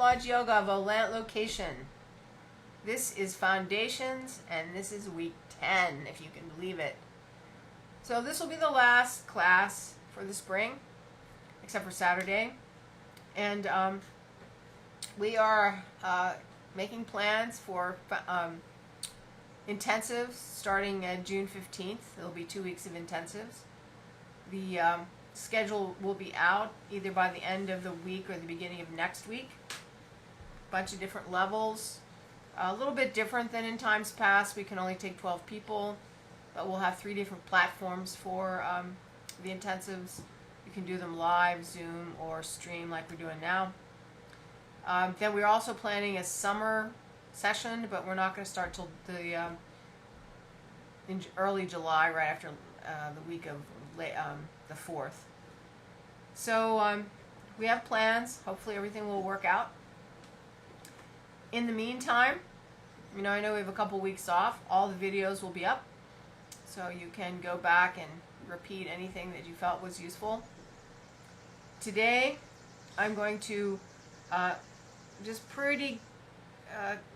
Lodge Yoga, Volant location. This is foundations, and this is week 10, if you can believe it. So this will be the last class for the spring, except for Saturday. And we are making plans for intensives starting June 15th. There'll be 2 weeks of intensives. The schedule will be out either by the end of the week or the beginning of next week. Bunch of different levels. A little bit different than in times past. We can only take 12 people, but we'll have 3 different platforms for the intensives. You can do them live, Zoom, or stream like we're doing now. Then we're also planning a summer session, but we're not going to start till in early July, right after the week of the 4th. So we have plans. Hopefully everything will work out. In the meantime, I know we have a couple weeks off. All the videos will be up, so you can go back and repeat anything that you felt was useful. Today, I'm going to just pretty,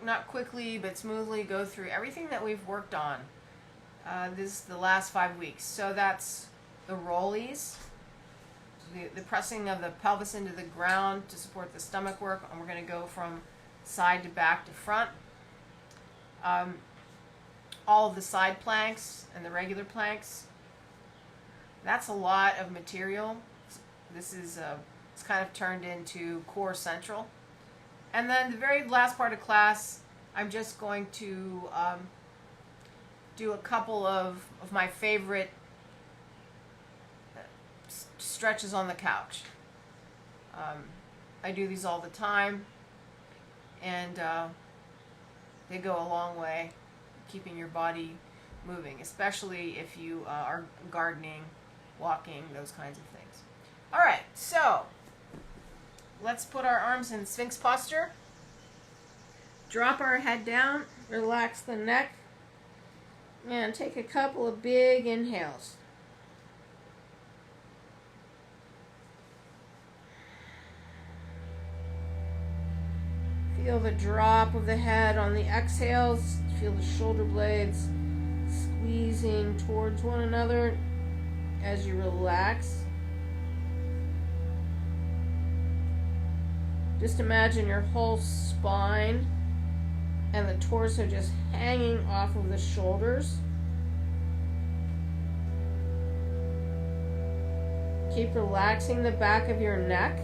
not quickly, but smoothly go through everything that we've worked on this the last 5 weeks. So that's the rollies, the pressing of the pelvis into the ground to support the stomach work, and we're going to go from side to back to front. All of the side planks and the regular planks. That's a lot of material. This is it's kind of turned into core central. And then the very last part of class, I'm just going to do a couple of my favorite stretches on the couch. I do these all the time, and they go a long way keeping your body moving, especially if you are gardening, walking, those kinds of things. All right, so let's put our arms in Sphinx posture. Drop our head down, relax the neck, and take a couple of big inhales. Feel the drop of the head on the exhales. Feel the shoulder blades squeezing towards one another as you relax. Just imagine your whole spine and the torso just hanging off of the shoulders. Keep relaxing the back of your neck.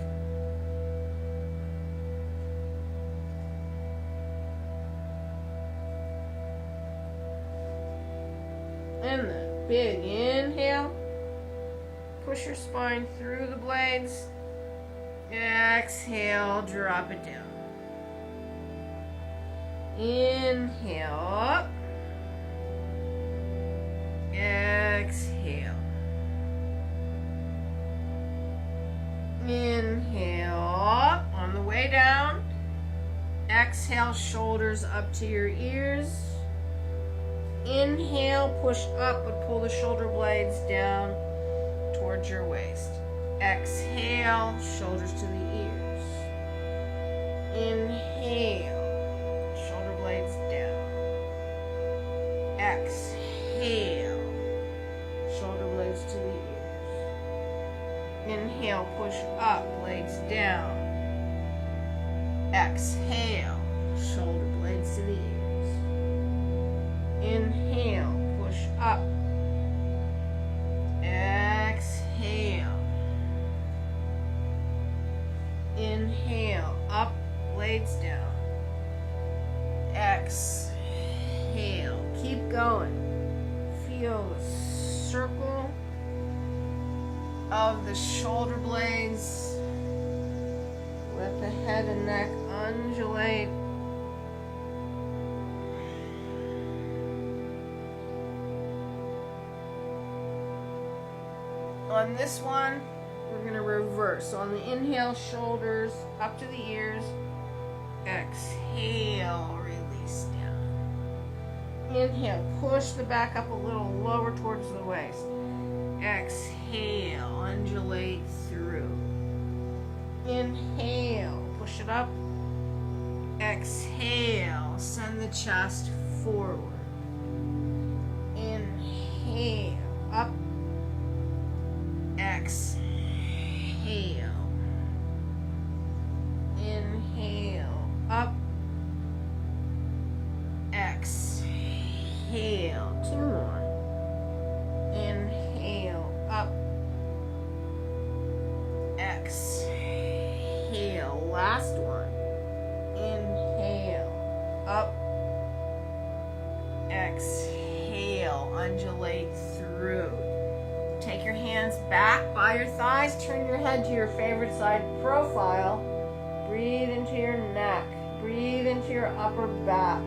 And the big inhale. Push your spine through the blades. Exhale, drop it down. Inhale up. Exhale. Inhale up. On the way down, exhale, shoulders up to your ears. Inhale, push up, but pull the shoulder blades down towards your waist. Exhale, shoulders to the ears. Inhale, shoulder blades down. Exhale, shoulder blades to the ears. Inhale, push up, blades down. Exhale, shoulder blades to the ears. Inhale, push up. Exhale. Inhale, up, blades down. Exhale. Keep going. Feel the circle of the shoulder blades. Let the head and neck undulate. On this one, we're going to reverse. So on the inhale, shoulders up to the ears. Exhale, release down. Inhale, push the back up a little lower towards the waist. Exhale, undulate through. Inhale, push it up. Exhale, send the chest forward. Inhale, up. Exhale. Inhale, up. Exhale. 2 more. Inhale, up. Exhale. Last one. Inhale, up. Exhale. Undulate through. Take your hands back by your thighs. Turn your head to your favorite side profile. Breathe into your neck. Breathe into your upper back.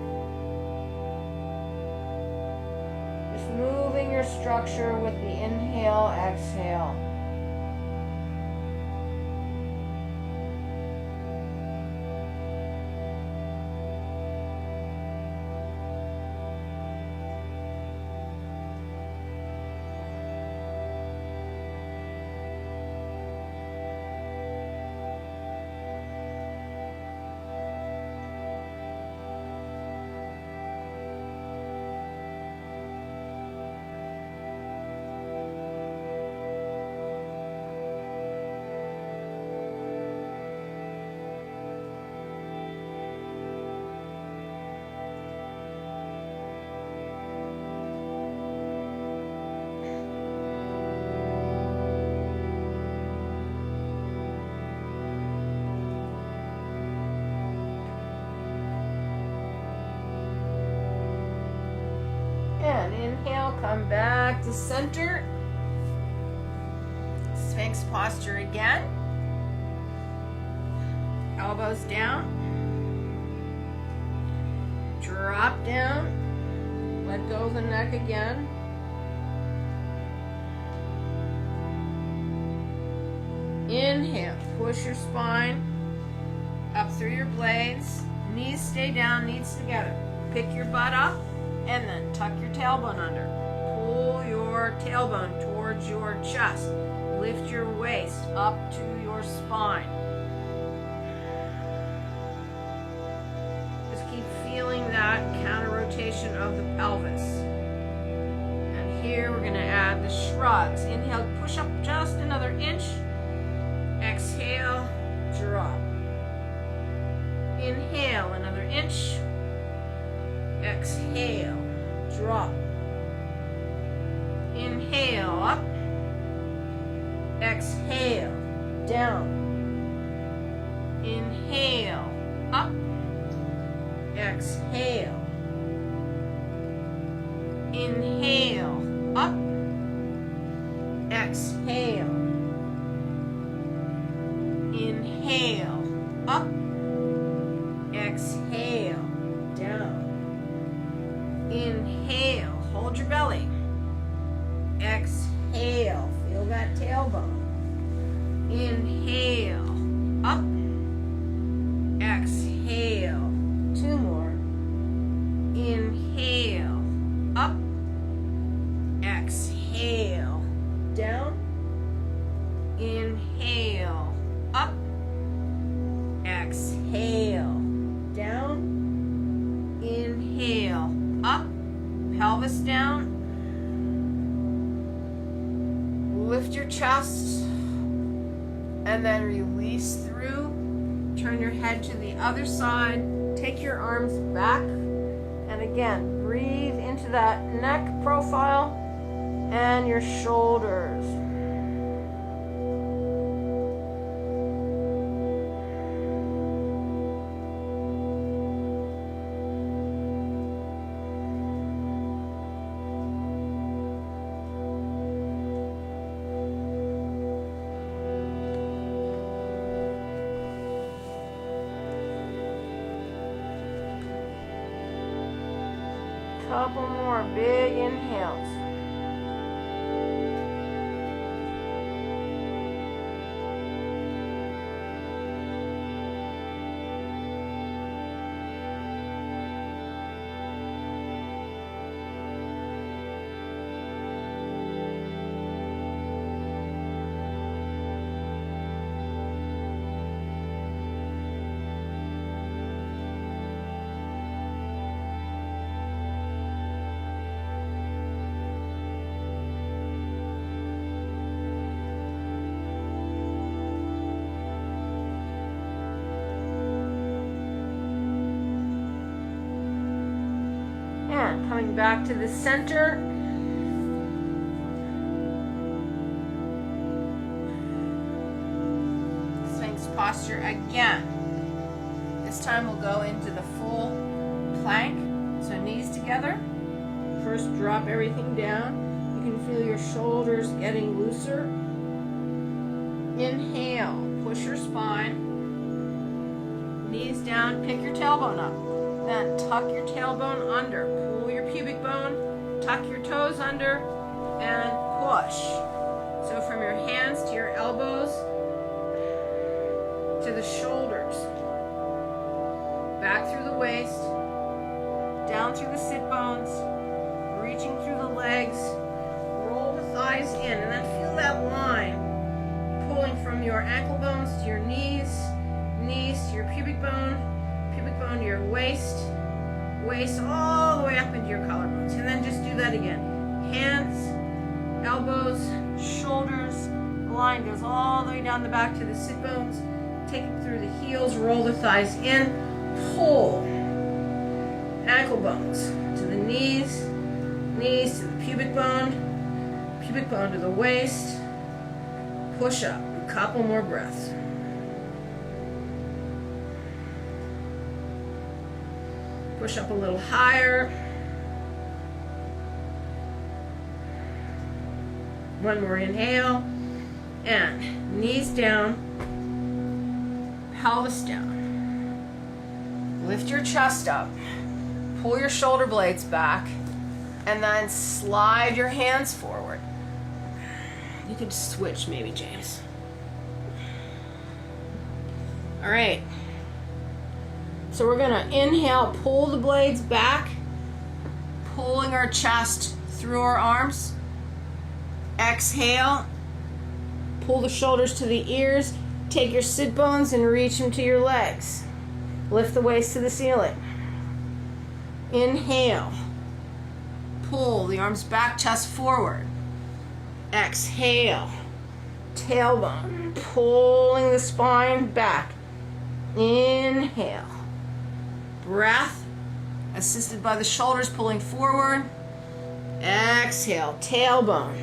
Just moving your structure with the inhale, exhale. And inhale, come back to center. Sphinx posture again. Elbows down. Drop down. Let go of the neck again. Inhale, push your spine up through your blades. Knees stay down, knees together. Pick your butt up. And then tuck your tailbone under. Pull your tailbone towards your chest. Lift your waist up to your spine. Just keep feeling that counter rotation of the pelvis. And here we're going to add the shrugs. Inhale, push up just another inch. Exhale, drop. Inhale, another inch. Exhale, drop. Inhale, up. Exhale, down. Inhale, up. Exhale. Inhale, up. Exhale. Inhale, up. Exhale, down. Inhale, hold your belly. Exhale, feel that tailbone. Inhale, up. Exhale, 2 more. Inhale, up. Exhale, down. Inhale, up. Exhale, down. Inhale, up. Pelvis down. Lift your chest and then release through. Turn your head to the other side. Take your arms back. And again, breathe into that neck profile and your shoulders. Couple more big inhales. 1. Coming back to the center. Sphinx posture again. This time we'll go into the full plank. So knees together. First drop everything down. You can feel your shoulders getting looser. Inhale, push your spine. Knees down, pick your tailbone up. Then tuck your tailbone under. Pull your pubic bone, tuck your toes under, and push. So from your hands to your elbows, to the shoulders, back through the waist, down through the sit bones, reaching through the legs, roll the thighs in, and then feel that line pulling from your ankle bones to your knees, knees to your pubic bone to your waist, waist all the way up into your collarbones. And then just do that again. Hands, elbows, shoulders, the line goes all the way down the back to the sit bones. Take it through the heels, roll the thighs in, pull. Ankle bones to the knees, knees to the pubic bone to the waist. Push up. A couple more breaths. Push up a little higher. One more inhale. And knees down, pelvis down. Lift your chest up. Pull your shoulder blades back. And then slide your hands forward. You could switch maybe, James. All right. So we're gonna inhale, pull the blades back, pulling our chest through our arms. Exhale, pull the shoulders to the ears, take your sit bones and reach them to your legs. Lift the waist to the ceiling. Inhale, pull the arms back, chest forward. Exhale, tailbone, pulling the spine back. Inhale. Breath, assisted by the shoulders pulling forward. Exhale, tailbone,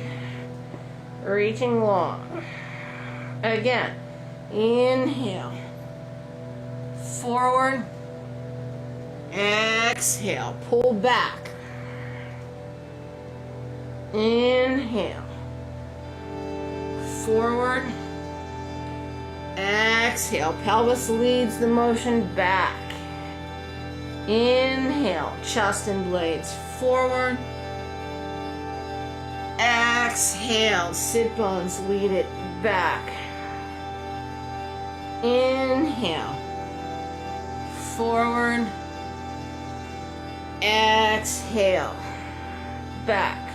reaching long. Again, inhale, forward. Exhale, pull back. Inhale, forward. Exhale, pelvis leads the motion back. Inhale, chest and blades forward. Exhale, sit bones lead it back. Inhale, forward. Exhale, back.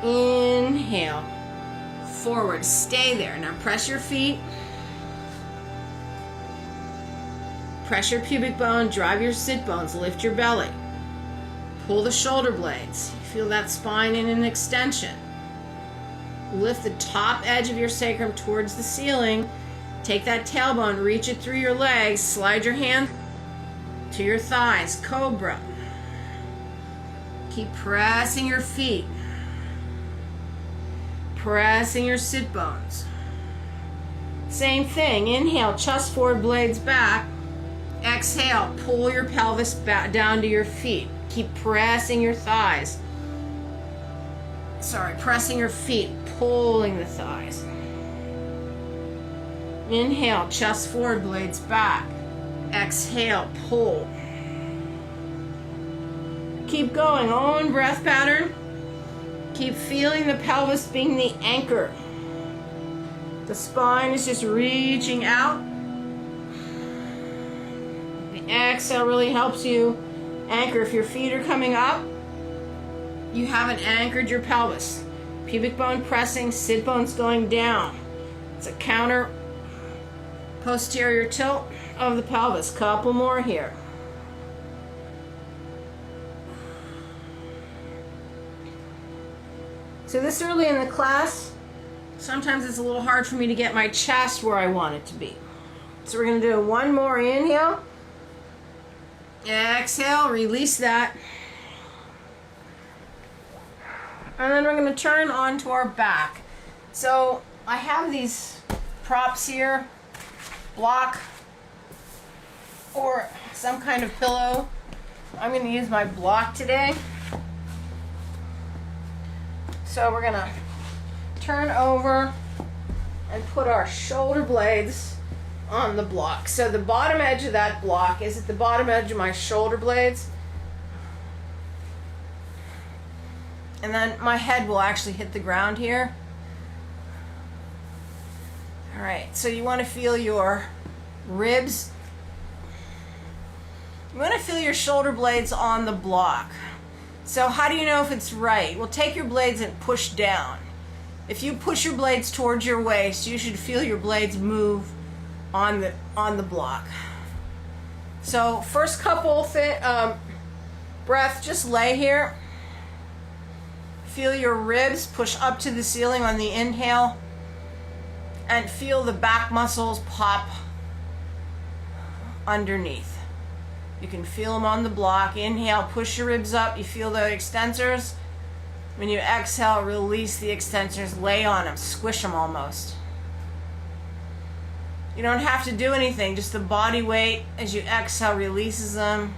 Inhale, forward. Stay there. Now press your feet. Press your pubic bone, drive your sit bones, lift your belly. Pull the shoulder blades. Feel that spine in an extension. Lift the top edge of your sacrum towards the ceiling. Take that tailbone, reach it through your legs, slide your hand to your thighs, cobra. Keep pressing your feet. Pressing your sit bones. Same thing, inhale, chest forward, blades back. Exhale, pull your pelvis back down to your feet. Keep pressing your thighs. Pressing your feet, pulling the thighs. Inhale, chest forward, blades back. Exhale, pull. Keep going, own breath pattern. Keep feeling the pelvis being the anchor. The spine is just reaching out. The exhale really helps you anchor. If your feet are coming up, you haven't anchored your pelvis. Pubic bone pressing, sit bones going down. It's a counter posterior tilt of the pelvis. Couple more here. So this early in the class, sometimes it's a little hard for me to get my chest where I want it to be. So we're going to do one more inhale. Exhale, release that. And then we're going to turn onto our back. So I have these props here, block or some kind of pillow. I'm going to use my block today. So we're going to turn over and put our shoulder blades on the block. So the bottom edge of that block is at the bottom edge of my shoulder blades. And then my head will actually hit the ground here. All right, so you want to feel your ribs. You want to feel your shoulder blades on the block. So how do you know if it's right? Well, take your blades and push down. If you push your blades towards your waist, you should feel your blades move on the block. So first couple breath, just lay here. Feel your ribs push up to the ceiling on the inhale and feel the back muscles pop underneath. You can feel them on the block. Inhale, push your ribs up. You feel the extensors. When you exhale, release the extensors. Lay on them. Squish them almost. You don't have to do anything. Just the body weight as you exhale releases them.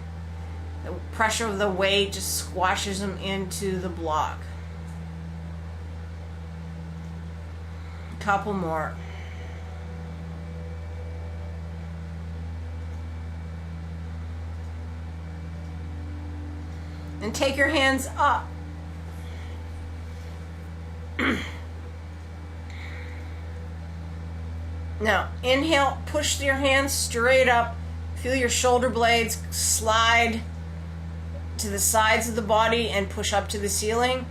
The pressure of the weight just squashes them into the block. A couple more. And take your hands up. Now, inhale, push your hands straight up. Feel your shoulder blades slide to the sides of the body and push up to the ceiling.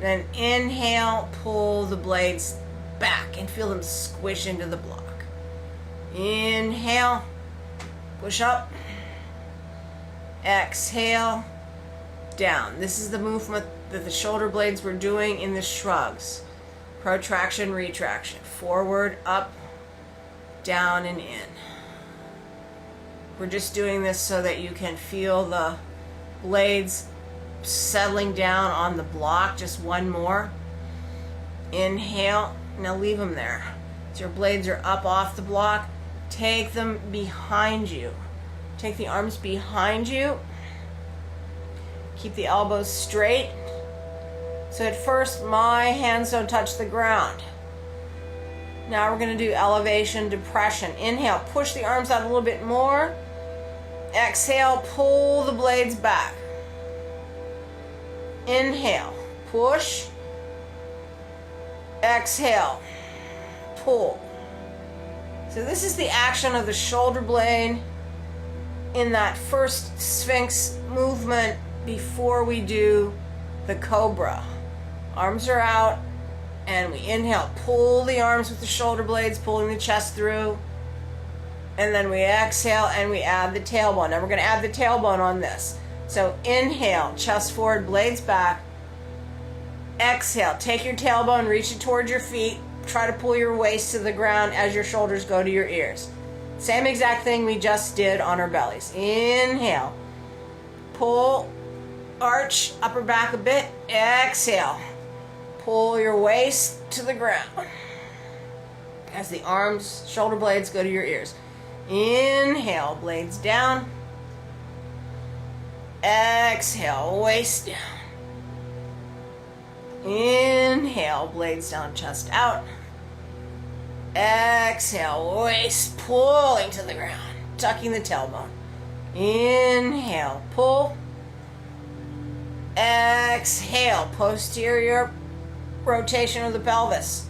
Then inhale, pull the blades back and feel them squish into the block. Inhale, push up. Exhale, down. This is the movement that the shoulder blades were doing in the shrugs. Protraction, retraction. Forward, up, down, and in. We're just doing this so that you can feel the blades settling down on the block. Just one more. Inhale. Now leave them there. So your blades are up off the block. Take them behind you. Take the arms behind you. Keep the elbows straight. So at first, my hands don't touch the ground. Now we're going to do elevation, depression. Inhale, push the arms out a little bit more. Exhale, pull the blades back. Inhale, push. Exhale, pull. So this is the action of the shoulder blade in that first Sphinx movement before we do the cobra. Arms are out, and we inhale, pull the arms with the shoulder blades, pulling the chest through, and then we exhale and we add the tailbone. Now we're going to add the tailbone on this. So inhale, chest forward, blades back. Exhale, take your tailbone, reach it towards your feet, try to pull your waist to the ground as your shoulders go to your ears. Same exact thing we just did on our bellies. Inhale, pull, arch, upper back a bit. Exhale, pull your waist to the ground as the arms, shoulder blades go to your ears. Inhale, blades down. Exhale, waist down. Inhale, blades down, chest out. Exhale, waist pulling to the ground, tucking the tailbone. Inhale, pull. Exhale, posterior rotation of the pelvis.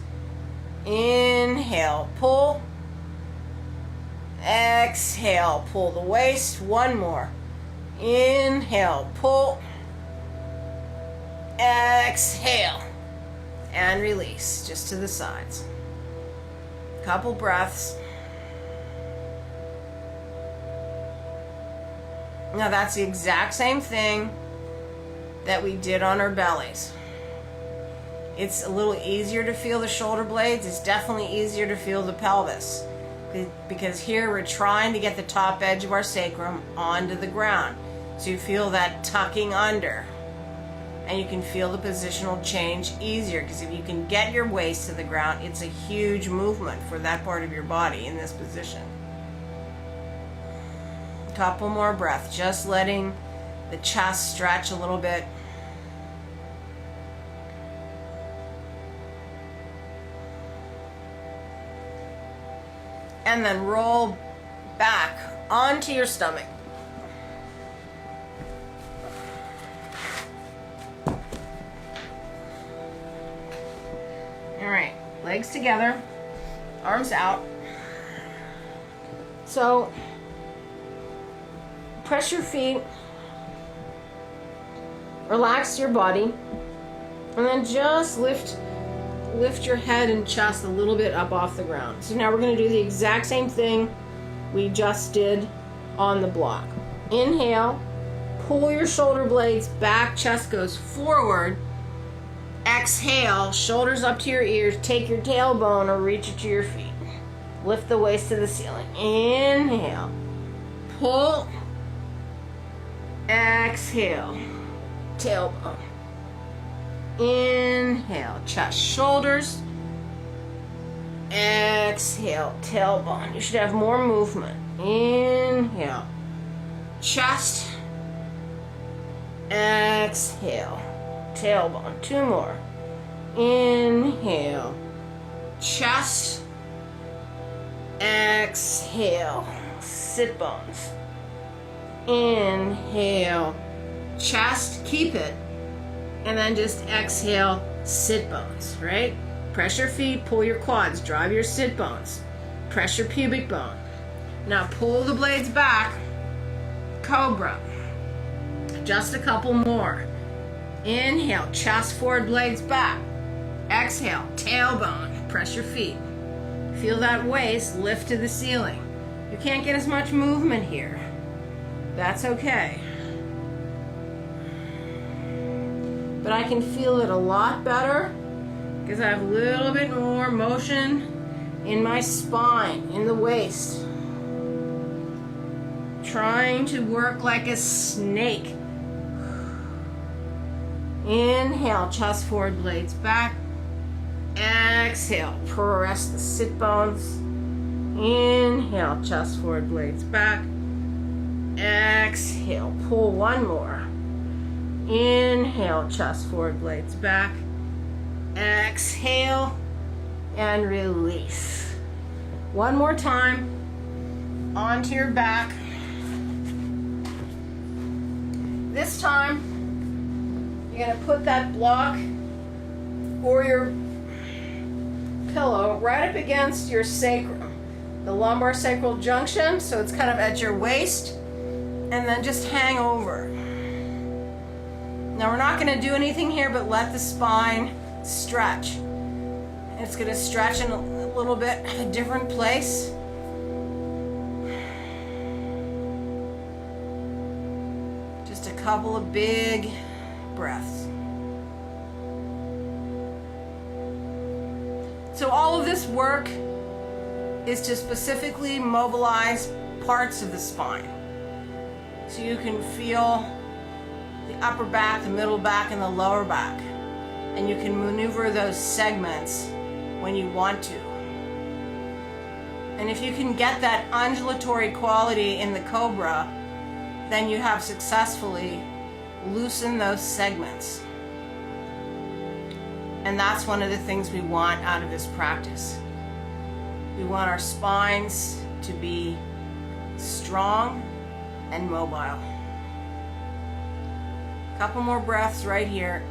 Inhale, pull. Exhale, pull the waist. One more. Inhale, pull. Exhale, and release just to the sides. Couple breaths. Now that's the exact same thing that we did on our bellies. It's a little easier to feel the shoulder blades. It's definitely easier to feel the pelvis, because here we're trying to get the top edge of our sacrum onto the ground. So you feel that tucking under. And you can feel the positional change easier, because if you can get your waist to the ground, it's a huge movement for that part of your body in this position. Couple more breaths, just letting the chest stretch a little bit. And then roll back onto your stomach. All right, legs together, arms out. So press your feet, relax your body, and then just lift your head and chest a little bit up off the ground. So now we're going to do the exact same thing we just did on the block. Inhale, pull your shoulder blades back, chest goes forward. Exhale, shoulders up to your ears, take your tailbone or reach it to your feet. Lift the waist to the ceiling. Inhale, pull, exhale, tailbone. Inhale, chest, shoulders. Exhale, tailbone. You should have more movement. Inhale, chest. Exhale, tailbone. Two more. Inhale, chest. Exhale, sit bones. Inhale, chest, keep it. And then just exhale, sit bones, right? Press your feet, pull your quads, drive your sit bones. Press your pubic bone. Now pull the blades back, cobra. Just a couple more. Inhale, chest forward, blades back. Exhale, tailbone, press your feet. Feel that waist lift to the ceiling. You can't get as much movement here. That's okay. But I can feel it a lot better because I have a little bit more motion in my spine, in the waist. Trying to work like a snake. Inhale, chest forward, blades back. Exhale, press the sit bones. Inhale, chest forward, blades back. Exhale, pull one more. Inhale, chest forward, blades back. Exhale, and release. One more time. Onto your back. This time, you're going to put that block or your pillow right up against your sacrum, the lumbar sacral junction, so it's kind of at your waist, and then just hang over. Now we're not going to do anything here but let the spine stretch. It's going to stretch in a little bit a different place. Just a couple of big breaths. So all of this work is to specifically mobilize parts of the spine. So you can feel the upper back, the middle back, and the lower back. And you can maneuver those segments when you want to. And if you can get that undulatory quality in the cobra, then you have successfully loosened those segments. And that's one of the things we want out of this practice. We want our spines to be strong and mobile. Couple more breaths right here.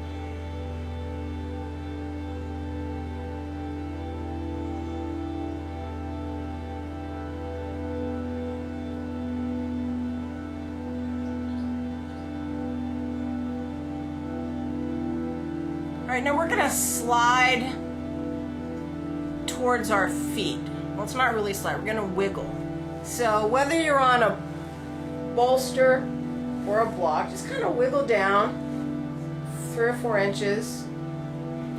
All right, now we're gonna slide towards our feet. Well, it's not really slide, we're gonna wiggle. So whether you're on a bolster or a block, just kind of wiggle down 3 or 4 inches.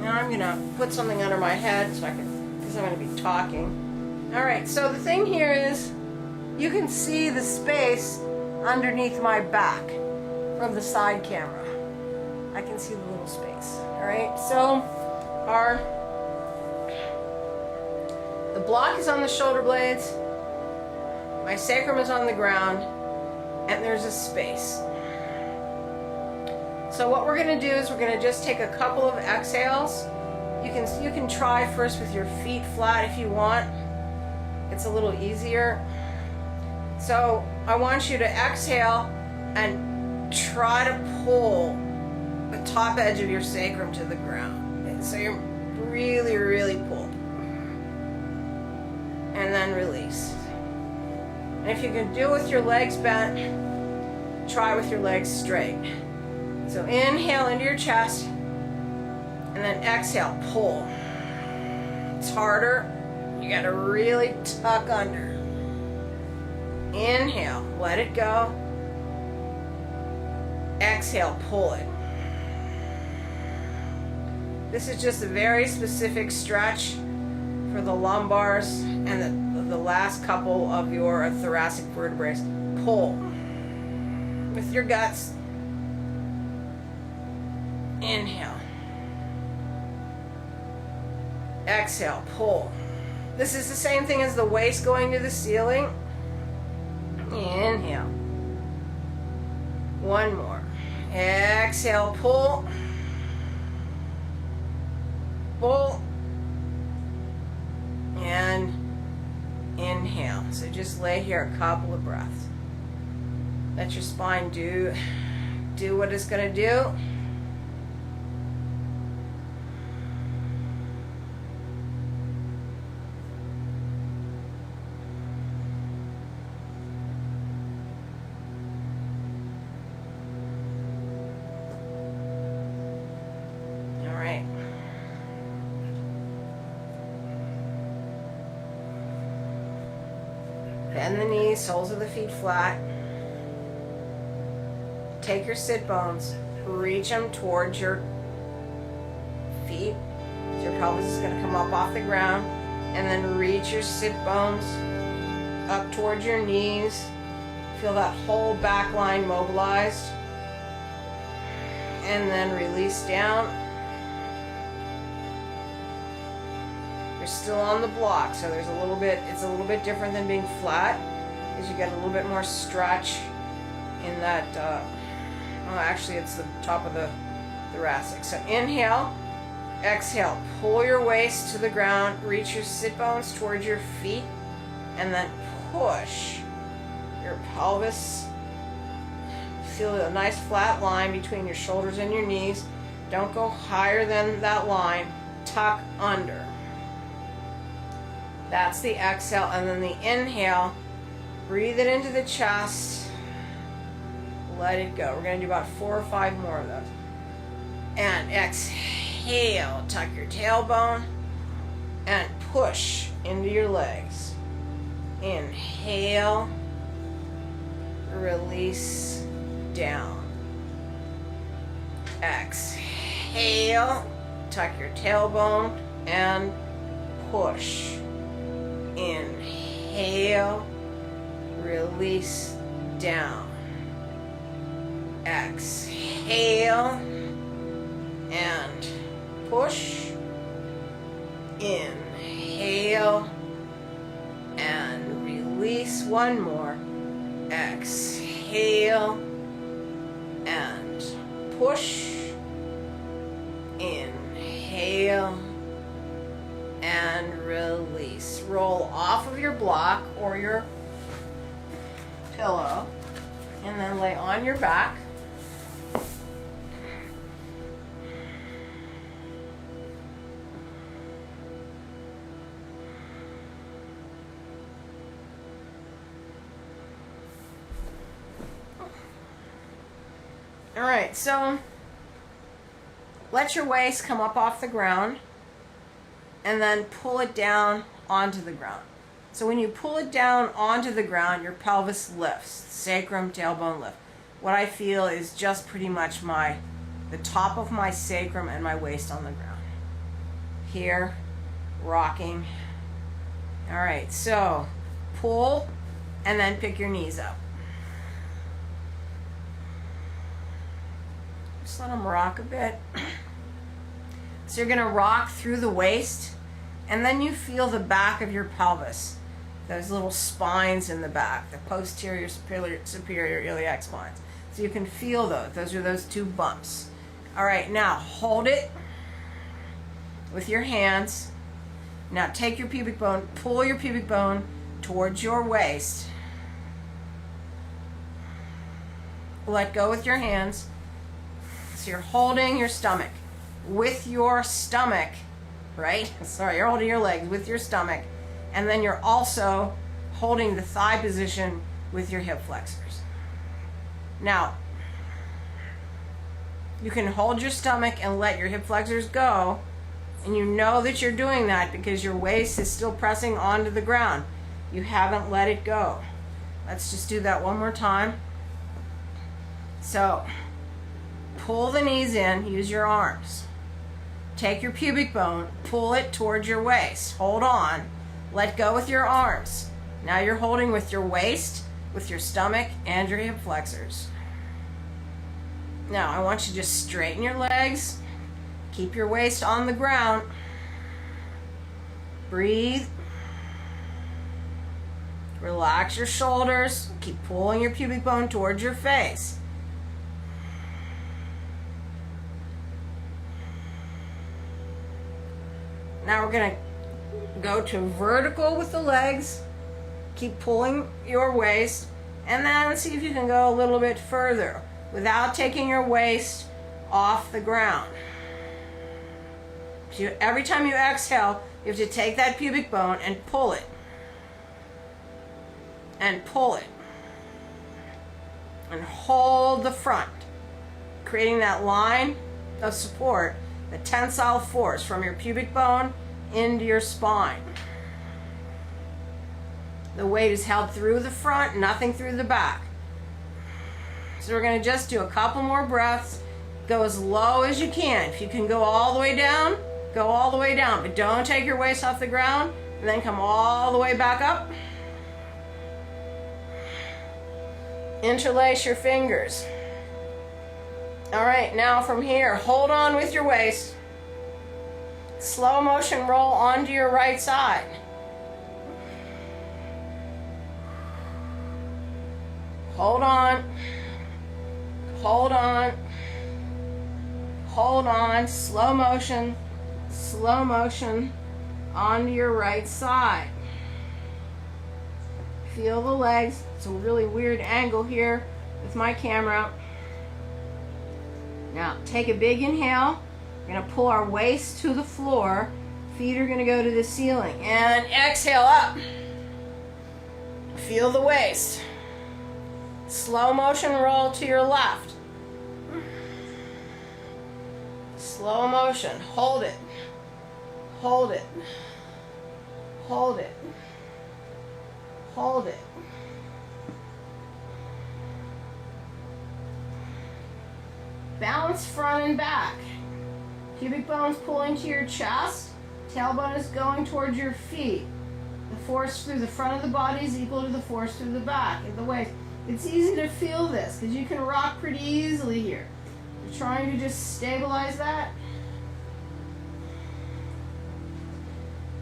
Now I'm gonna put something under my head so I can, because I'm gonna be talking. All right, so the thing here is you can see the space underneath my back. from the side camera. I can see the little space. All right, so the block is on the shoulder blades, my sacrum is on the ground, and there's a space. So what we're going to do is we're going to just take a couple of exhales. You can try first with your feet flat if you want. It's a little easier. So I want you to exhale and try to pull the top edge of your sacrum to the ground. And so you're really, really pull. And then release. And if you can do it with your legs bent, try with your legs straight. So inhale into your chest, and then exhale, pull. It's harder. You got to really tuck under. Inhale, let it go. Exhale, pull it. This is just a very specific stretch for the lumbars and the last couple of your thoracic vertebrae. Pull with your guts. Inhale. Exhale, pull. This is the same thing as the waist going to the ceiling. Inhale. One more. Exhale, pull. Pull. And inhale. So just lay here a couple of breaths. Let your spine do what it's going to do. Bend the knees, soles of the feet flat. Take your sit bones, reach them towards your feet. Your pelvis is going to come up off the ground. And then reach your sit bones up towards your knees. Feel that whole back line mobilized. And then release down. You're still on the block, so it's a little bit different than being flat, because you get a little bit more stretch in that, actually it's the top of the thoracic. So inhale, exhale, pull your waist to the ground, reach your sit bones towards your feet, and then push your pelvis. Feel a nice flat line between your shoulders and your knees. Don't go higher than that line. Tuck under. That's the exhale, and then the inhale, breathe it into the chest, let it go. We're going to do about 4 or 5 more of those. And exhale, tuck your tailbone, and push into your legs. Inhale, release down. Exhale, tuck your tailbone, and push. Inhale, release down. Exhale, and push. Inhale, and release. One more. Exhale, and push. Inhale, and release. Roll off of your block or your pillow, and then lay on your back. All right, so let your waist come up off the ground, and then pull it down onto the ground. So when you pull it down onto the ground, your pelvis lifts, sacrum, tailbone lift. What I feel is just pretty much the top of my sacrum and my waist on the ground. Here, rocking. All right, so pull and then pick your knees up. Just let them rock a bit. So you're going to rock through the waist, and then you feel the back of your pelvis. Those little spines in the back, the posterior superior iliac spines. So you can feel those. Those are those two bumps. All right, now hold it with your hands. Now take your pubic bone, pull your pubic bone towards your waist. Let go with your hands. So you're holding your stomach with your stomach, right? Sorry, you're holding your legs with your stomach. And then you're also holding the thigh position with your hip flexors. Now, you can hold your stomach and let your hip flexors go, and you know that you're doing that because your waist is still pressing onto the ground. You haven't let it go. Let's just do that one more time. So, pull the knees in, use your arms. Take your pubic bone, pull it towards your waist. Hold on. Let go with your arms. Now you're holding with your waist, with your stomach, and your hip flexors. Now I want you to just straighten your legs. Keep your waist on the ground. Breathe. Relax your shoulders. Keep pulling your pubic bone towards your face. Now we're going to go to vertical with the legs. Keep pulling your waist, and then see if you can go a little bit further without taking your waist off the ground. So every time you exhale, you have to take that pubic bone and pull it. And pull it. And hold the front, creating that line of support, the tensile force from your pubic bone into your spine. The weight is held through the front, nothing through the back. So we're going to just do a couple more breaths. Go as low as you can. If you can go all the way down, go all the way down. But don't take your waist off the ground, and then come all the way back up. Interlace your fingers. All right, now from here, hold on with your waist. Slow motion roll onto your right side. Hold on. Hold on. Hold on. Slow motion onto your right side. Feel the legs. It's a really weird angle here with my camera. Now take a big inhale. We're going to pull our waist to the floor. Feet are going to go to the ceiling. And exhale up. Feel the waist. Slow motion roll to your left. Slow motion. Hold it. Hold it. Hold it. Hold it. Balance front and back. Pubic bone's pulling to your chest. Tailbone is going towards your feet. The force through the front of the body is equal to the force through the back of the waist. It's easy to feel this because you can rock pretty easily here. You're trying to just stabilize that.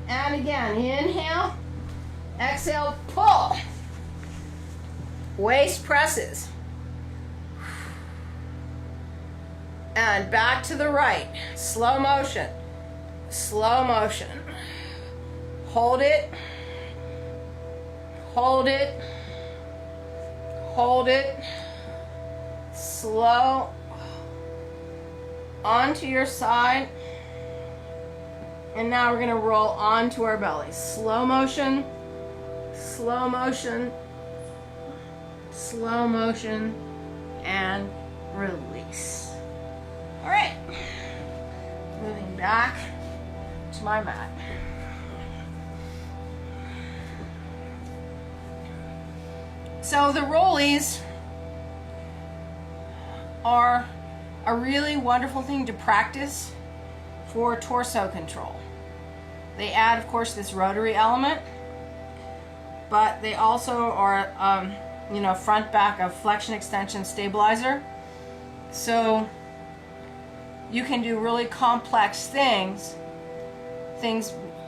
And again, inhale, exhale, pull. Waist presses. And back to the right. Slow motion. Slow motion. Hold it. Hold it. Hold it. Slow. Onto your side. And now we're going to roll onto our belly. Slow motion. Slow motion. Slow motion. And release. All right. Moving back to my mat. So the rollies are a really wonderful thing to practice for torso control. They add, of course, this rotary element, but they also are, front back of flexion extension stabilizer. So you can do really complex things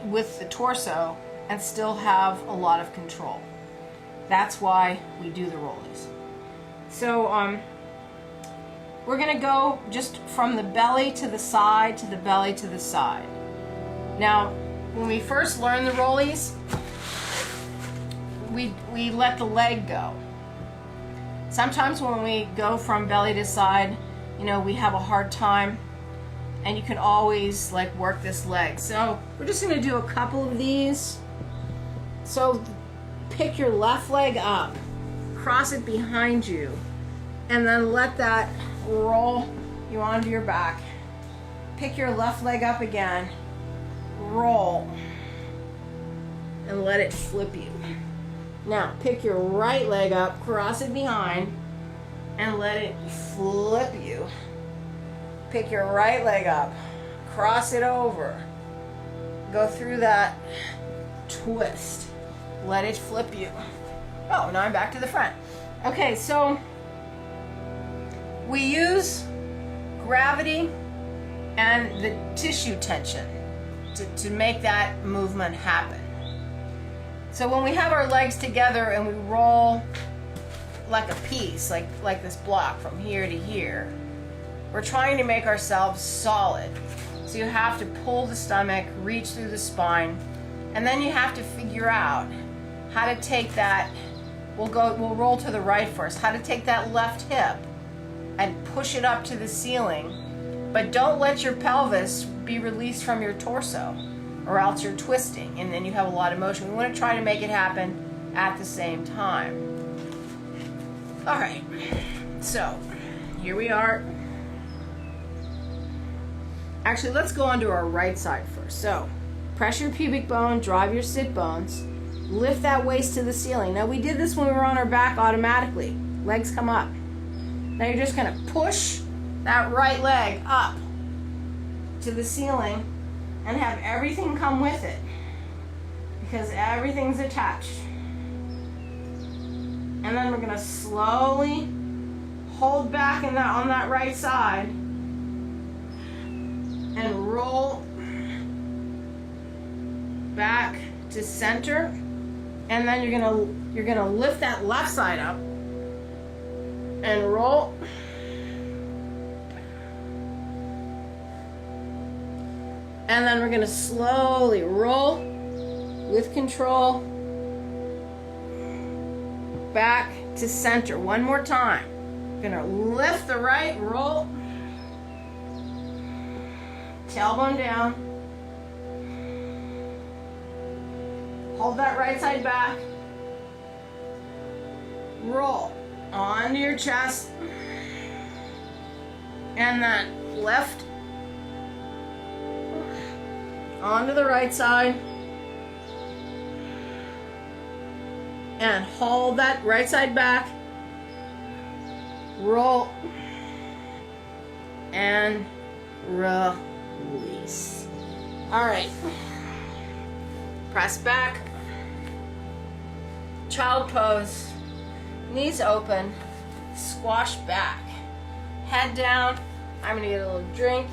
with the torso and still have a lot of control. That's why we do the rollies. So we're gonna go just from the belly to the side to the belly to the side. Now, when we first learn the rollies, we let the leg go. Sometimes when we go from belly to side, you know, we have a hard time, and you can always like work this leg. So we're just gonna do a couple of these. So pick your left leg up, cross it behind you, and then let that roll you onto your back. Pick your left leg up again, roll, and let it flip you. Now pick your right leg up, cross it behind, and let it flip you. Pick your right leg up, cross it over, go through that twist, let it flip you. Oh, now I'm back to the front. Okay, so we use gravity and the tissue tension to make that movement happen. So when we have our legs together and we roll like a piece, like this block from here to here, we're trying to make ourselves solid. So you have to pull the stomach, reach through the spine, and then you have to figure out how to take that, we'll roll to the right first, how to take that left hip and push it up to the ceiling, but don't let your pelvis be released from your torso, or else you're twisting, and then you have a lot of motion. We want to try to make it happen at the same time. All right, so here we are. Actually, let's go onto our right side first. So press your pubic bone, drive your sit bones, lift that waist to the ceiling. Now we did this when we were on our back automatically. Legs come up. Now you're just gonna push that right leg up to the ceiling and have everything come with it, because everything's attached. And then we're gonna slowly hold back on that right side and roll back to center. And then you're gonna lift that left side up and roll. And then we're gonna slowly roll with control back to center. One more time. Gonna lift the right, roll, tailbone down, hold that right side back, roll onto your chest, and then left onto the right side, and hold that right side back, roll, and release. All right, press back, child pose, knees open, squash back, head down. I'm gonna get a little drink.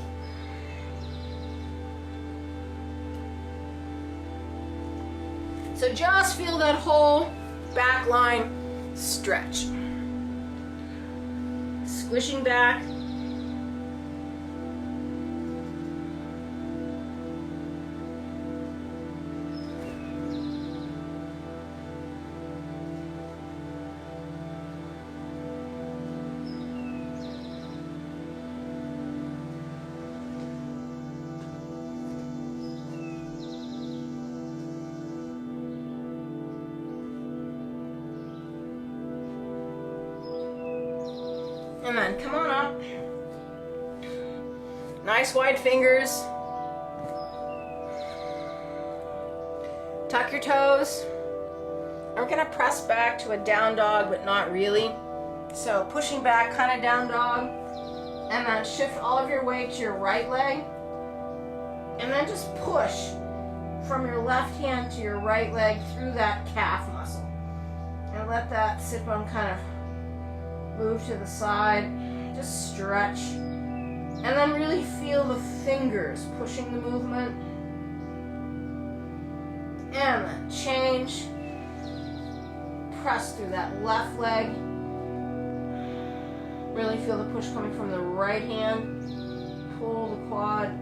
So just feel that whole back line stretch. Squishing back. And then come on up. Nice wide fingers. Tuck your toes. I'm gonna press back to a down dog, but not really. So pushing back, kind of down dog. And then shift all of your weight to your right leg. And then just push from your left hand to your right leg through that calf muscle. And let that sit bone kind of move to the side. Just stretch. And then really feel the fingers pushing the movement. And then change. Press through that left leg. Really feel the push coming from the right hand. Pull the quad.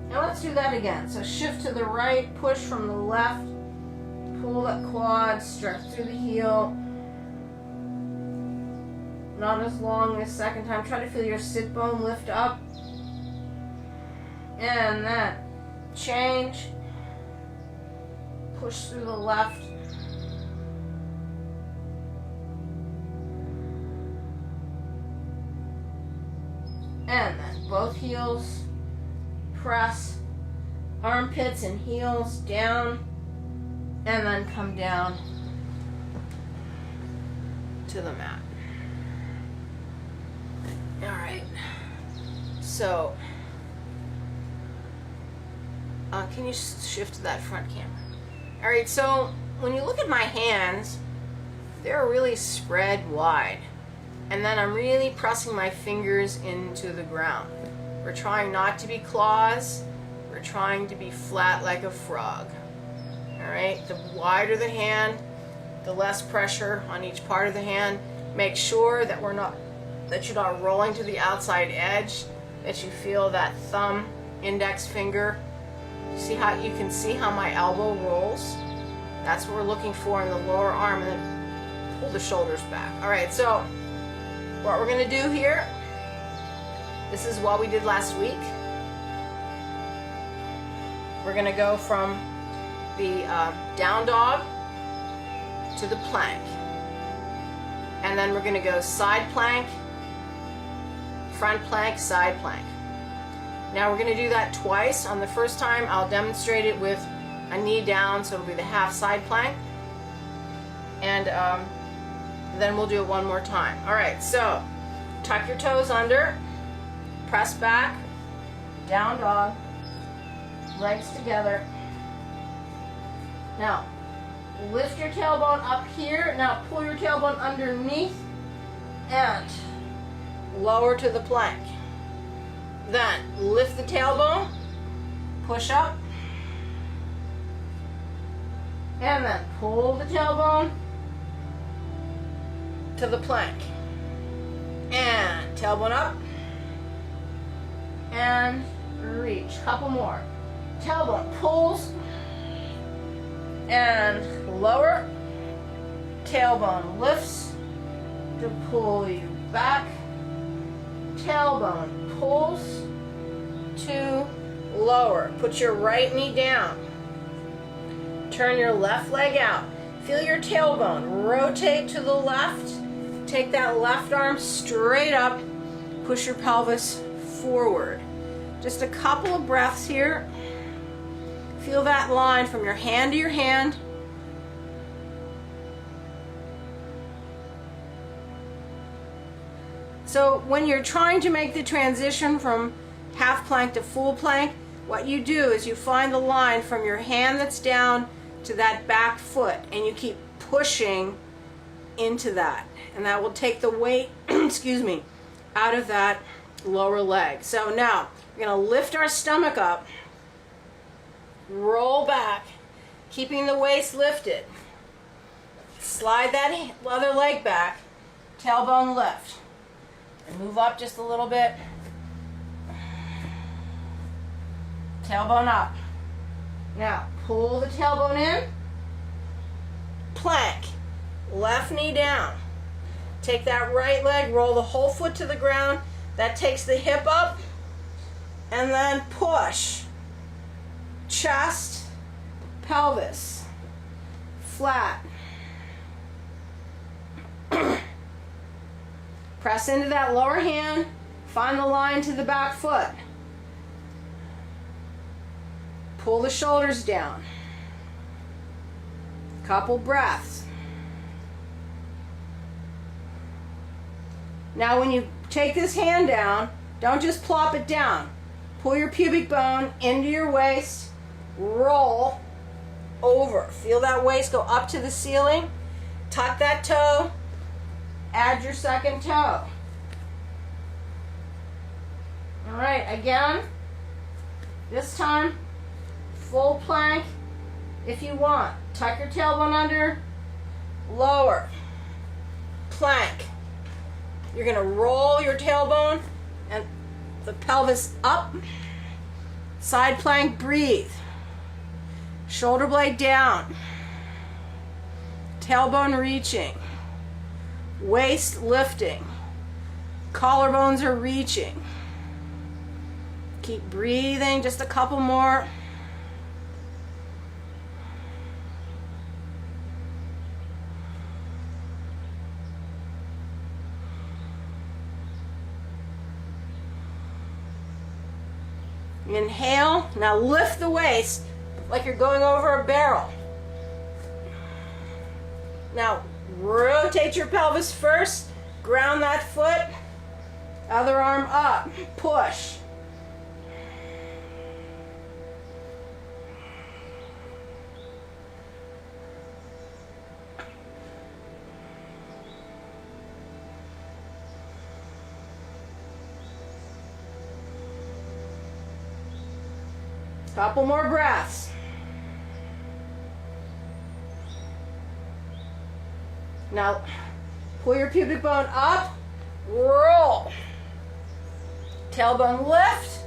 Now let's do that again. So shift to the right, push from the left, pull that quad, stretch through the heel. Not as long this second time. Try to feel your sit bone lift up. And then change. Push through the left. And then both heels. Press armpits and heels down, and then come down to the mat. All right, so can you shift to that front camera? All right, so when you look at my hands, they're really spread wide, and then I'm really pressing my fingers into the ground. We're trying not to be claws. We're trying to be flat like a frog. All right, the wider the hand, the less pressure on each part of the hand. Make sure that you're not rolling to the outside edge, that you feel that thumb, index finger. See how you can see how my elbow rolls? That's what we're looking for in the lower arm, and then pull the shoulders back. All right, so what we're gonna do here, this is what we did last week. We're going to go from the down dog to the plank. And then we're going to go side plank, front plank, side plank. Now we're going to do that twice. On the first time, I'll demonstrate it with a knee down, so it'll be the half side plank. And then we'll do it one more time. All right, so tuck your toes under. Press back, down dog, legs together. Now, lift your tailbone up here. Now pull your tailbone underneath and lower to the plank. Then lift the tailbone, push up, and then pull the tailbone to the plank. And tailbone up. And reach. Couple more. Tailbone pulls and lower. Tailbone lifts to pull you back. Tailbone pulls to lower. Put your right knee down. Turn your left leg out. Feel your tailbone rotate to the left. Take that left arm straight up. Push your pelvis forward. Just a couple of breaths here. Feel that line from your hand to your hand. So when you're trying to make the transition from half plank to full plank, what you do is you find the line from your hand that's down to that back foot, and you keep pushing into that, and that will take the weight excuse me, out of that lower leg. So now we're going to lift our stomach up, roll back, keeping the waist lifted. Slide that other leg back, tailbone lift, and move up just a little bit. Tailbone up. Now pull the tailbone in, plank, left knee down. Take that right leg, roll the whole foot to the ground. That takes the hip up, and then push. Chest, pelvis, flat. Press into that lower hand, find the line to the back foot. Pull the shoulders down. Couple breaths. Now when you take this hand down, Don't just plop it down. Pull your pubic bone into your waist, roll over. Feel that waist go up to the ceiling. Tuck that toe, add your second toe. All right, again, this time, full plank if you want. Tuck your tailbone under, lower, plank. You're gonna roll your tailbone and the pelvis up, side plank, breathe. Shoulder blade down, tailbone reaching, waist lifting, collarbones are reaching. Keep breathing, just a couple more. Inhale, now lift the waist like you're going over a barrel. Now rotate your pelvis first, ground that foot, other arm up, push. Couple more breaths. Now, pull your pubic bone up, roll. Tailbone lift,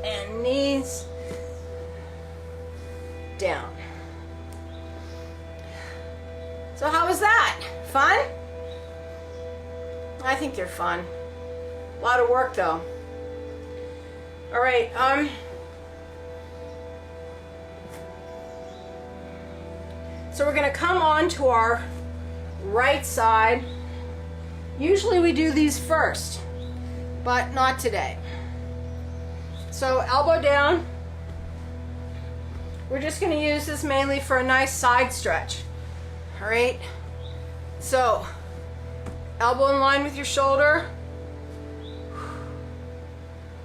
and knees down. So how was that? Fun? I think they're fun. A lot of work though. All right, so we're gonna come on to our right side. Usually we do these first, but not today. So elbow down. We're just gonna use this mainly for a nice side stretch. All right, so elbow in line with your shoulder.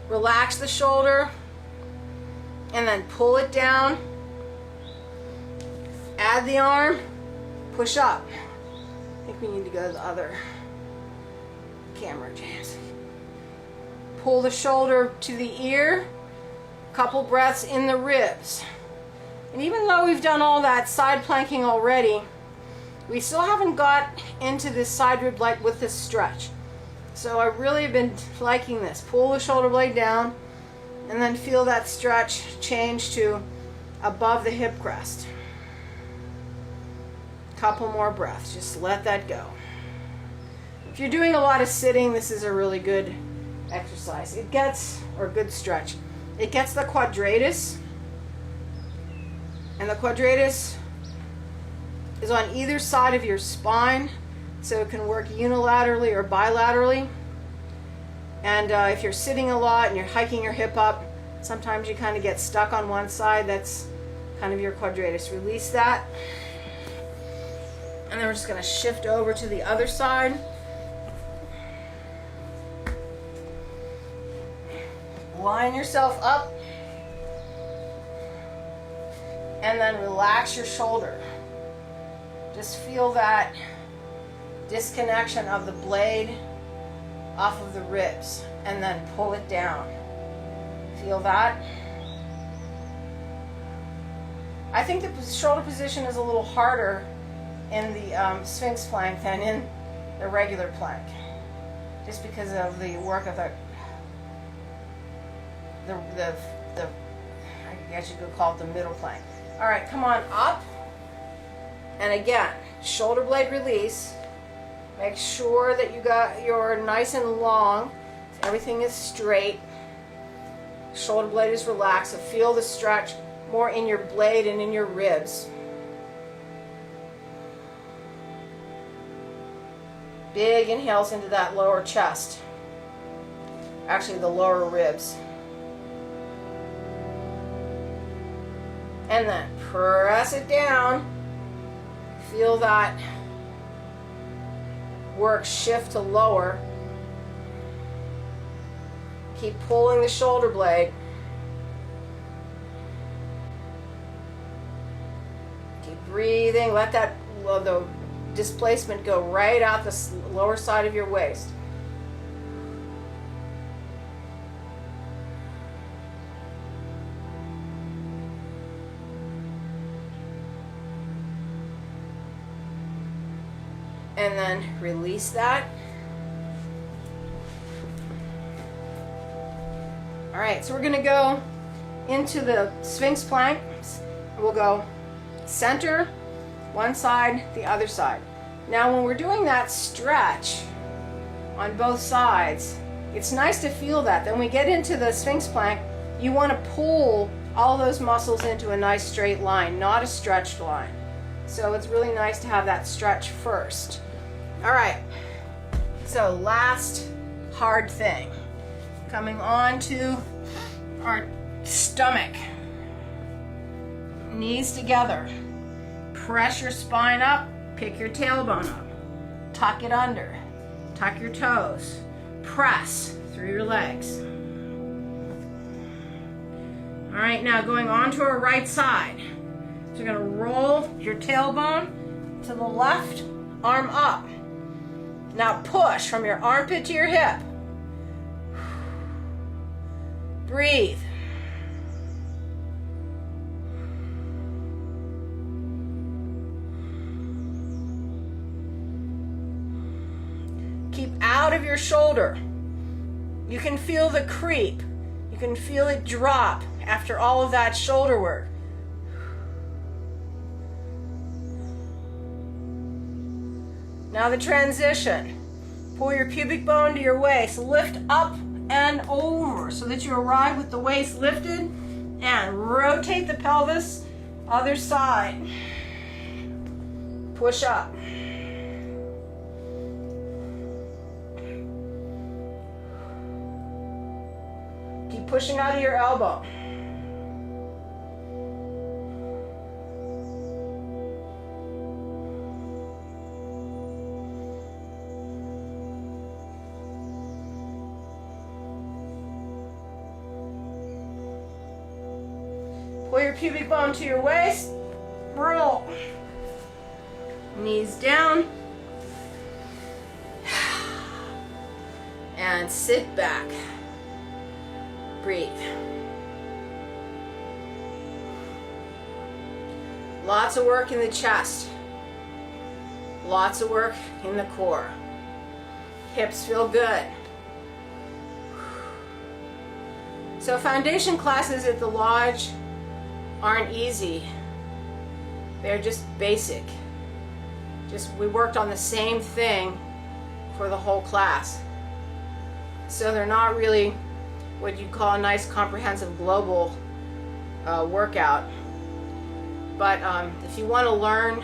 Relax the shoulder and then pull it down. Add the arm, push up. I think we need to go to the other camera, James. Pull the shoulder to the ear, couple breaths in the ribs. And even though we've done all that side planking already, we still haven't got into this side rib like with this stretch. So I really have been liking this. Pull the shoulder blade down and then feel that stretch change to above the hip crest. Couple more breaths. Just let that go. If you're doing a lot of sitting, this is a really good exercise. It gets, or good stretch, it gets the quadratus. And the quadratus is on either side of your spine. So it can work unilaterally or bilaterally. And if you're sitting a lot and you're hiking your hip up, sometimes you kind of get stuck on one side. That's kind of your quadratus. Release that. And then we're just going to shift over to the other side. Line yourself up. And then relax your shoulder. Just feel that disconnection of the blade off of the ribs and then pull it down. Feel that? I think the shoulder position is a little harder in the Sphinx plank than in the regular plank, just because of the work of the I guess you could call it the middle plank. All right, come on up, and again, shoulder blade release. Make sure that you're nice and long. Everything is straight. Shoulder blade is relaxed. So feel the stretch more in your blade and in your ribs. Big inhales into that lower chest. Actually, the lower ribs. And then press it down. Feel that work shift to lower. Keep pulling the shoulder blade. Keep breathing. Let that the displacement go right out the lower side of your waist. And then release that. All right, so we're going to go into the Sphinx plank. We'll go center, one side, the other side. Now when we're doing that stretch on both sides, it's nice to feel that. Then we get into the Sphinx plank, you want to pull all those muscles into a nice straight line, not a stretched line. So it's really nice to have that stretch first. All right, so last hard thing. Coming on to our stomach. Knees together. Press your spine up, pick your tailbone up. Tuck it under. Tuck your toes. Press through your legs. All right, now going on to our right side. So you're gonna roll your tailbone to the left, arm up. Now push from your armpit to your hip. Breathe. Keep out of your shoulder. You can feel the creep. You can feel it drop after all of that shoulder work. Now the transition. Pull your pubic bone to your waist. Lift up and over so that you arrive with the waist lifted, and rotate the pelvis, other side. Push up. Keep pushing out of your elbow. Pull your pubic bone to your waist, roll. Knees down. And sit back. Breathe. Lots of work in the chest. Lots of work in the core. Hips feel good. So foundation classes at the Lodge aren't easy. They're just basic. We worked on the same thing for the whole class. So they're not really what you'd call a nice comprehensive global workout. But if you want to learn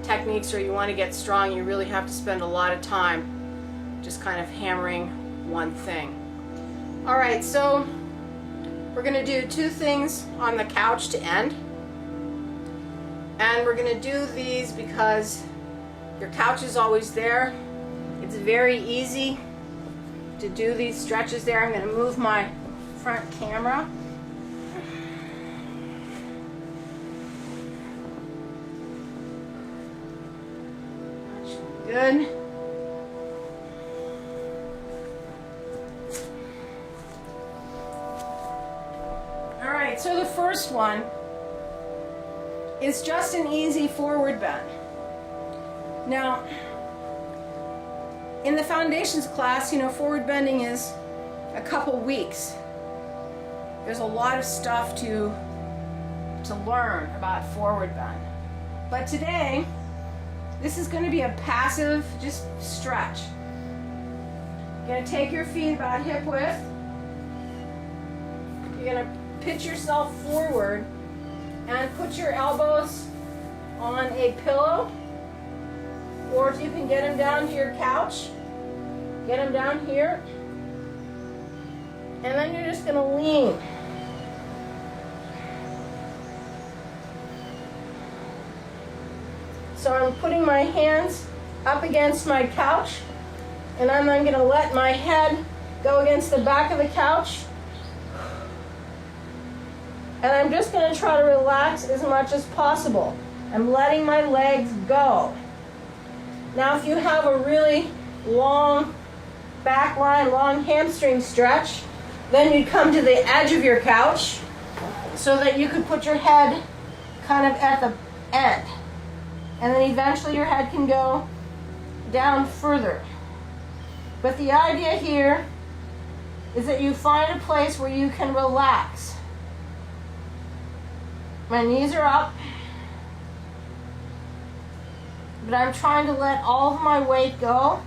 techniques or you want to get strong, you really have to spend a lot of time just kind of hammering one thing. All right, so we're going to do two things on the couch to end. And we're going to do these because your couch is always there. It's very easy to do these stretches there. I'm going to move my front camera. Good. All right, so the first one is just an easy forward bend. Now, in the foundations class, forward bending is a couple weeks. There's a lot of stuff to learn about forward bend. But today, this is going to be a passive, just stretch. You're going to take your feet about hip width. You're going to pitch yourself forward and put your elbows on a pillow, or if you can get them down to your couch, get them down here, and then you're just going to lean. So I'm putting my hands up against my couch, and I'm going to let my head go against the back of the couch. And I'm just going to try to relax as much as possible. I'm letting my legs go. Now if you have a really long back line, long hamstring stretch, then you'd come to the edge of your couch so that you could put your head kind of at the end. And then eventually your head can go down further. But the idea here is that you find a place where you can relax. My knees are up, but I'm trying to let all of my weight go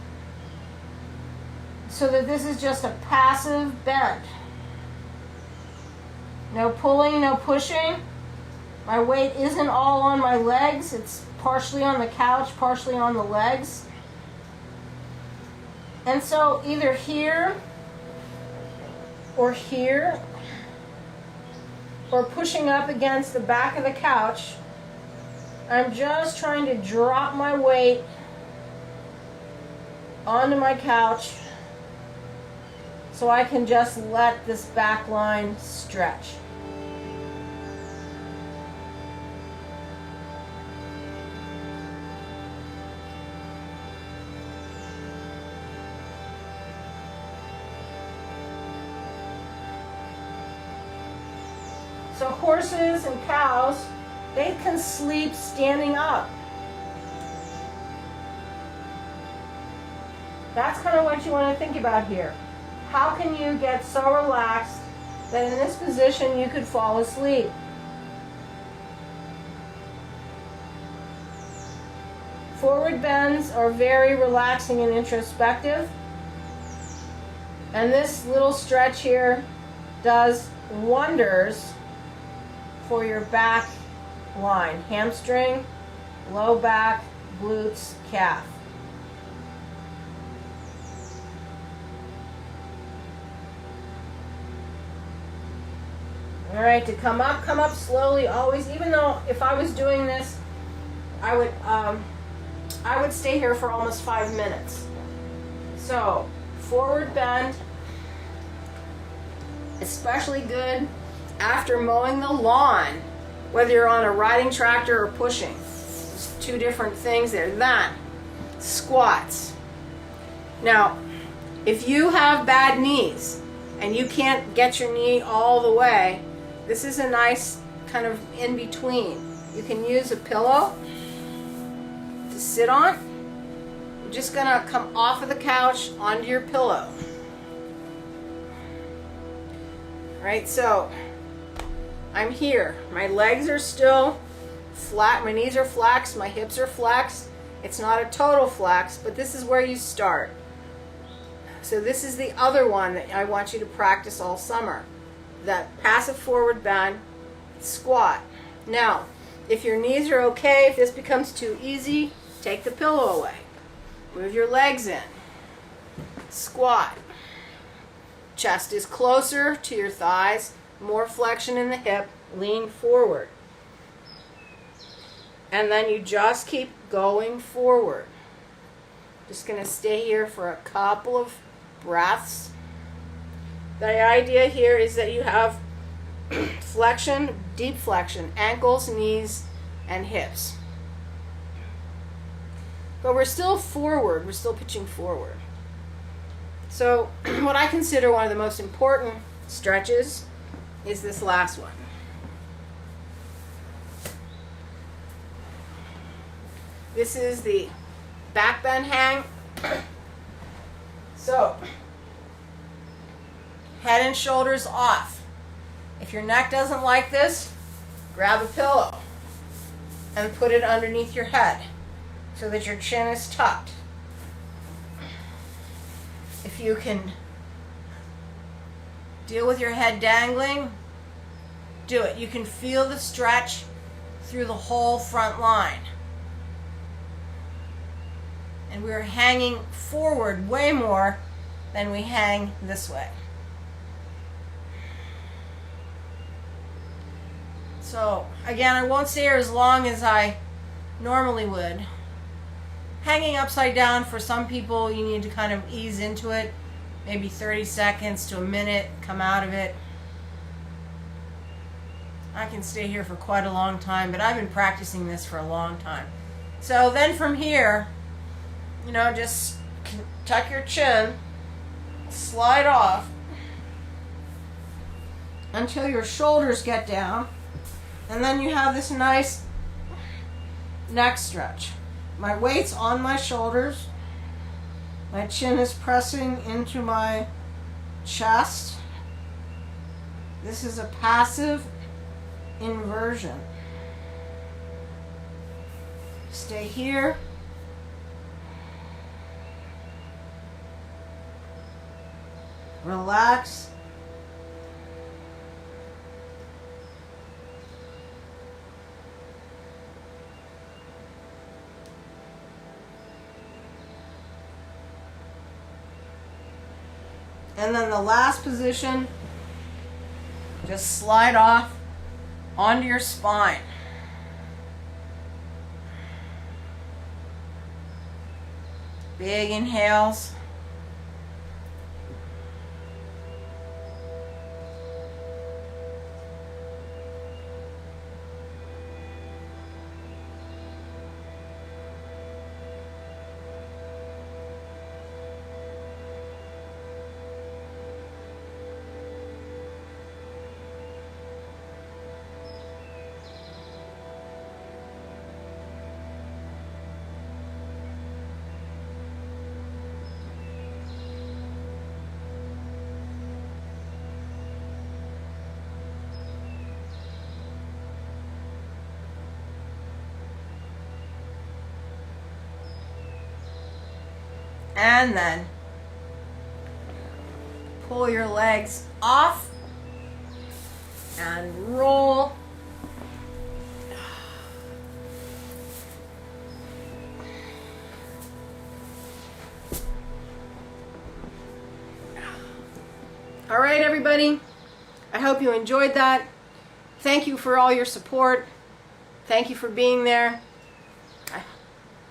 so that this is just a passive bend. No pulling, no pushing. My weight isn't all on my legs. It's partially on the couch, partially on the legs. And so either here or here, or pushing up against the back of the couch, I'm just trying to drop my weight onto my couch so I can just let this back line stretch. So horses and cows, they can sleep standing up. That's kind of what you want to think about here. How can you get so relaxed that in this position you could fall asleep? Forward bends are very relaxing and introspective. And this little stretch here does wonders for your back line, hamstring, low back, glutes, calf. All right, to come up slowly always. Even though if I was doing this, I would stay here for almost 5 minutes. So, forward bend, especially good after mowing the lawn, whether you're on a riding tractor or pushing. There's two different things there. Then, squats. Now, if you have bad knees and you can't get your knee all the way, this is a nice kind of in between. You can use a pillow to sit on. You're just gonna come off of the couch onto your pillow. Right, so I'm here. My legs are still flat, my knees are flexed, my hips are flexed. It's not a total flex, but this is where you start. So this is the other one that I want you to practice all summer. That passive forward bend, squat. Now, if your knees are okay, if this becomes too easy, take the pillow away. Move your legs in. Squat. Chest is closer to your thighs, more flexion in the hip, lean forward. And then you just keep going forward. Just going to stay here for a couple of breaths. The idea here is that you have flexion, deep flexion, ankles, knees, and hips. But we're still forward, we're still pitching forward. So what I consider one of the most important stretches is this last one. This is the back bend hang. So, head and shoulders off. If your neck doesn't like this, grab a pillow and put it underneath your head so that your chin is tucked. If you can deal with your head dangling, do it. You can feel the stretch through the whole front line. And we're hanging forward way more than we hang this way. So, again, I won't stay here as long as I normally would. Hanging upside down, for some people, you need to kind of ease into it. maybe 30 seconds to a minute, come out of it. I can stay here for quite a long time, but I've been practicing this for a long time. So then from here, you know, just tuck your chin, slide off until your shoulders get down, and then you have this nice neck stretch. My weight's on my shoulders. My chin is pressing into my chest. This is a passive inversion. Stay here. Relax. And then the last position, just slide off onto your spine. Big inhales. And then pull your legs off and roll. All right, everybody. I hope you enjoyed that. Thank you for all your support. Thank you for being there.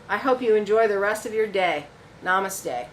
I hope you enjoy the rest of your day. Namaste.